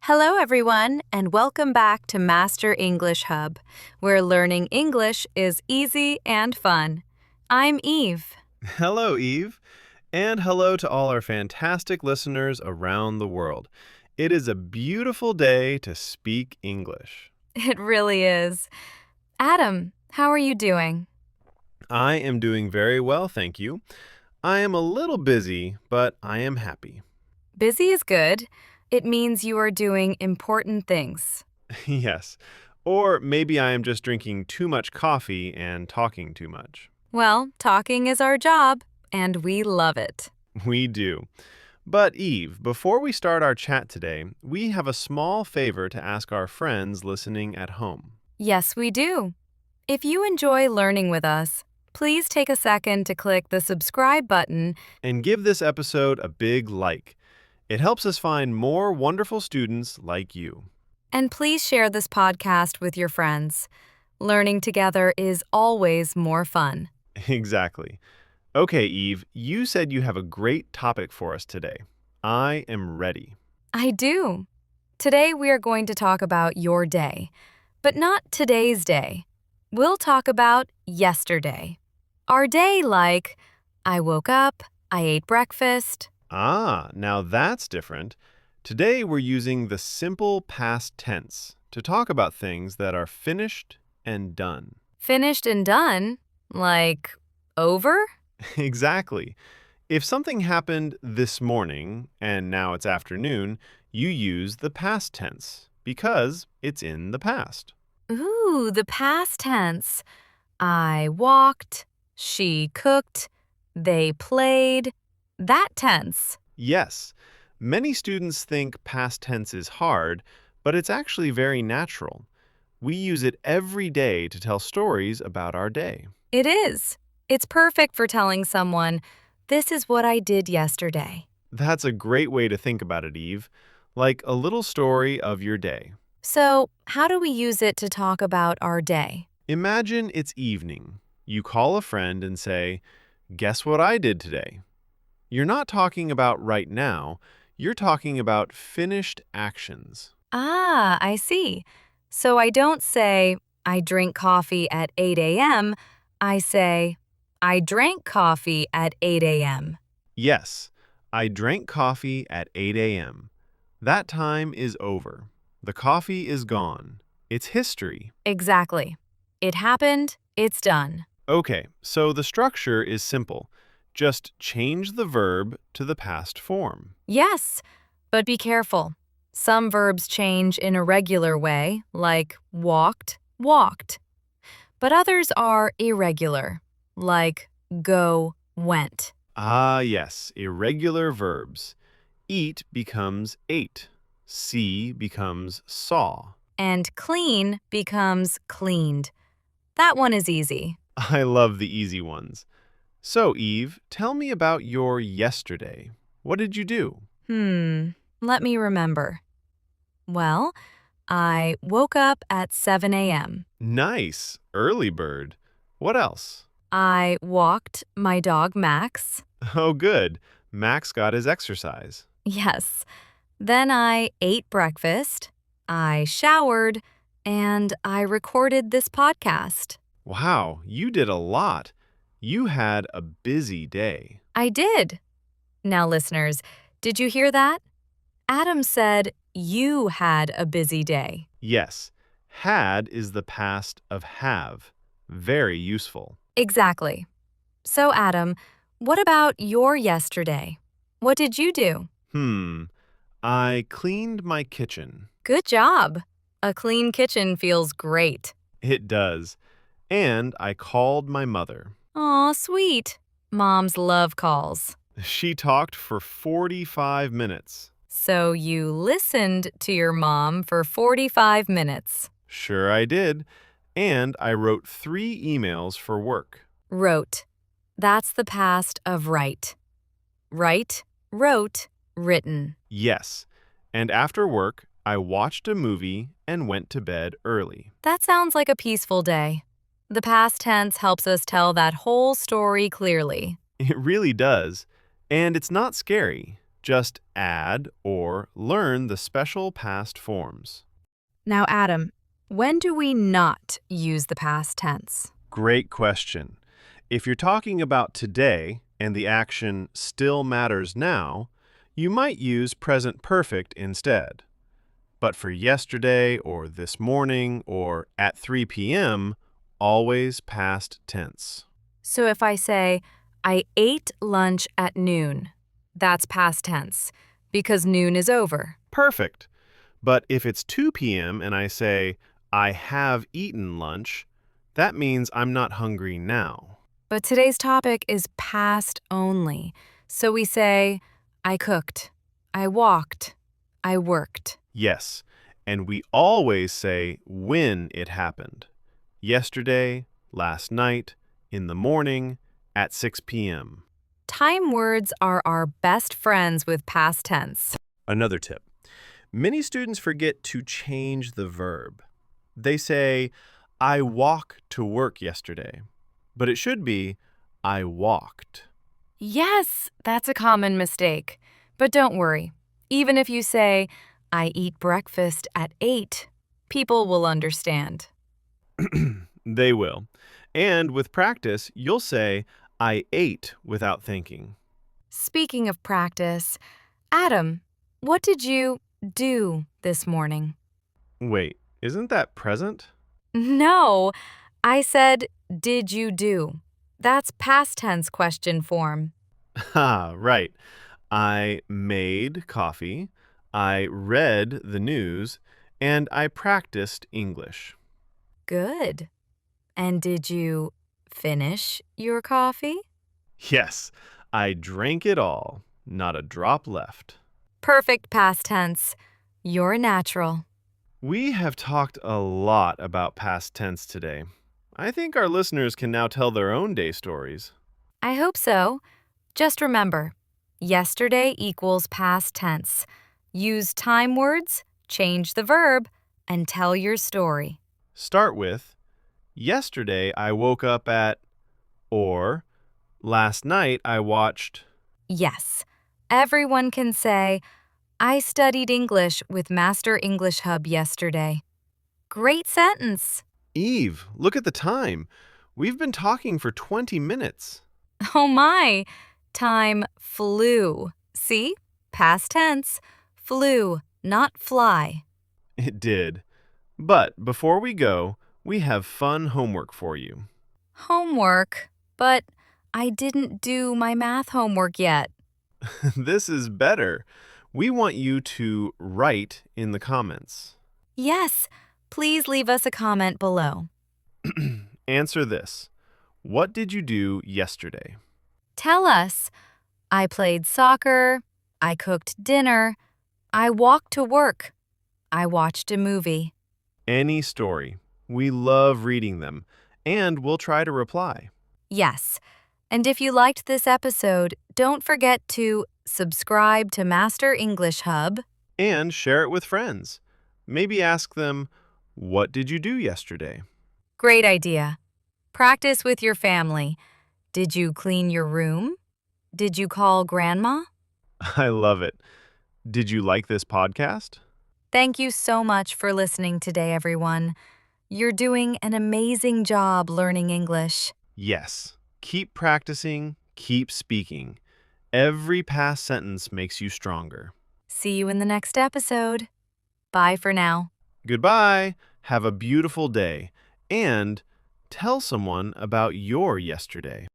Hello, everyone, and welcome back to Master English Hub, where learning English is easy and fun. I'm Eve. Hello, Eve, and hello to all our fantastic listeners around the world. It is a beautiful day to speak English. It really is. Adam, how are you doing? I am doing very well, thank you. I am a little busy, but I am happy. Busy is good. It means you are doing important things. Yes, or maybe I am just drinking too much coffee and talking too much. Well, talking is our job, and we love it. We do. But, Eve, before we start our chat today, we have a small favor to ask our friends listening at home. Yes, we do. If you enjoy learning with us, please take a second to click the subscribe button. And give this episode a big like. It helps us find more wonderful students like you. And please share this podcast with your friends. Learning together is always more fun. Exactly. Okay, Eve, you said you have a great topic for us today. I am ready. I do. Today we are going to talk about your day, but not today's day. We'll talk about yesterday. Our day like, I woke up, I ate breakfast. Now that's different. Today we're using the simple past tense to talk about things that are finished and done. Finished and done? Like, over? Exactly. If something happened this morning and now it's afternoon, you use the past tense because it's in the past. Ooh, the past tense. I walked, she cooked, they played. That tense. Yes, many students think past tense is hard, but it's actually very natural. We use it every day to tell stories about our day. It is. It's perfect for telling someone, this is what I did yesterday. That's a great way to think about it, Eve, like a little story of your day. So, how do we use it to talk about our day? Imagine it's evening. You call a friend and say, "Guess what I did today?" You're not talking about right now, you're talking about finished actions. Ah, I see. So I don't say, I drink coffee at 8 a.m. I say, I drank coffee at 8 a.m. Yes, I drank coffee at 8 a.m. That time is over. The coffee is gone. It's history. Exactly. It happened, it's done. Okay, so the structure is simple. Just change the verb to the past form. Yes, but be careful. Some verbs change in a regular way, like walked, walked. But others are irregular, like go, went. Yes, irregular verbs. Eat becomes ate. See becomes saw. And clean becomes cleaned. That one is easy. I love the easy ones. So, Eve, tell me about your yesterday. What did you do? Let me remember. Well, I woke up at 7 a.m. Nice, early bird. What else? I walked my dog Max. Oh, good. Max got his exercise. Yes. Then I ate breakfast, I showered, and I recorded this podcast. Wow, you did a lot. You had a busy day. I did. Now, listeners, did you hear that? Adam said you had a busy day. Yes, had is the past of have. Very useful. Exactly. So, Adam, what about your yesterday? What did you do? I cleaned my kitchen. Good job. A clean kitchen feels great. It does. And I called my mother. Aw, sweet. Moms love calls. She talked for 45 minutes. So you listened to your mom for 45 minutes. Sure I did. And I wrote 3 emails for work. Wrote. That's the past of write. Write, wrote, written. Yes. And after work, I watched a movie and went to bed early. That sounds like a peaceful day. The past tense helps us tell that whole story clearly. It really does. And it's not scary, Just add or learn the special past forms. Now, Adam, when do we not use the past tense? Great question. If you're talking about today and the action still matters now, you might use present perfect instead. But for yesterday or this morning or at 3 p.m., always past tense. So if I say, I ate lunch at noon, that's past tense because noon is over. Perfect. But if it's 2 p.m. and I say, I have eaten lunch, that means I'm not hungry now. But today's topic is past only. So we say, I cooked, I walked, I worked. Yes, and we always say when it happened. Yesterday, last night, in the morning, at 6 p.m. Time words are our best friends with past tense. Another tip. Many students forget to change the verb. They say, I walk to work yesterday, but it should be, I walked. Yes, that's a common mistake. But don't worry. Even if you say, I eat breakfast at 8, people will understand. They will. And with practice, you'll say, I ate without thinking. Speaking of practice, Adam, what did you do this morning? Wait, isn't that present? No, I said, did you do? That's past tense question form. Ha, right. I made coffee, I read the news, and I practiced English. Good. And did you finish your coffee? Yes, I drank it all, not a drop left. Perfect past tense. You're natural. We have talked a lot about past tense today. I think our listeners can now tell their own day stories. I hope so. Just remember, yesterday equals past tense. Use time words, change the verb, and tell your story. Start with, yesterday I woke up at, or last night I watched. Yes, everyone can say, I studied English with Master English Hub yesterday. Great sentence. Eve, look at the time. We've been talking for 20 minutes. Oh my, time flew. See? Past tense. Flew, not fly. It did. But before we go, we have fun homework for you. Homework, but I didn't do my math homework yet. This is better. We want you to write in the comments. Yes, please leave us a comment below. Answer this. What did you do yesterday? Tell us. I played soccer. I cooked dinner. I walked to work. I watched a movie. Any story. We love reading them, and we'll try to reply. Yes. And if you liked this episode, don't forget to subscribe to Master English Hub. And share it with friends. Maybe ask them, what did you do yesterday? Great idea. Practice with your family. Did you clean your room? Did you call Grandma? I love it. Did you like this podcast? Thank you so much for listening today, everyone. You're doing an amazing job learning English. Yes. Keep practicing, keep speaking. Every past sentence makes you stronger. See you in the next episode. Bye for now. Goodbye. Have a beautiful day. And tell someone about your yesterday.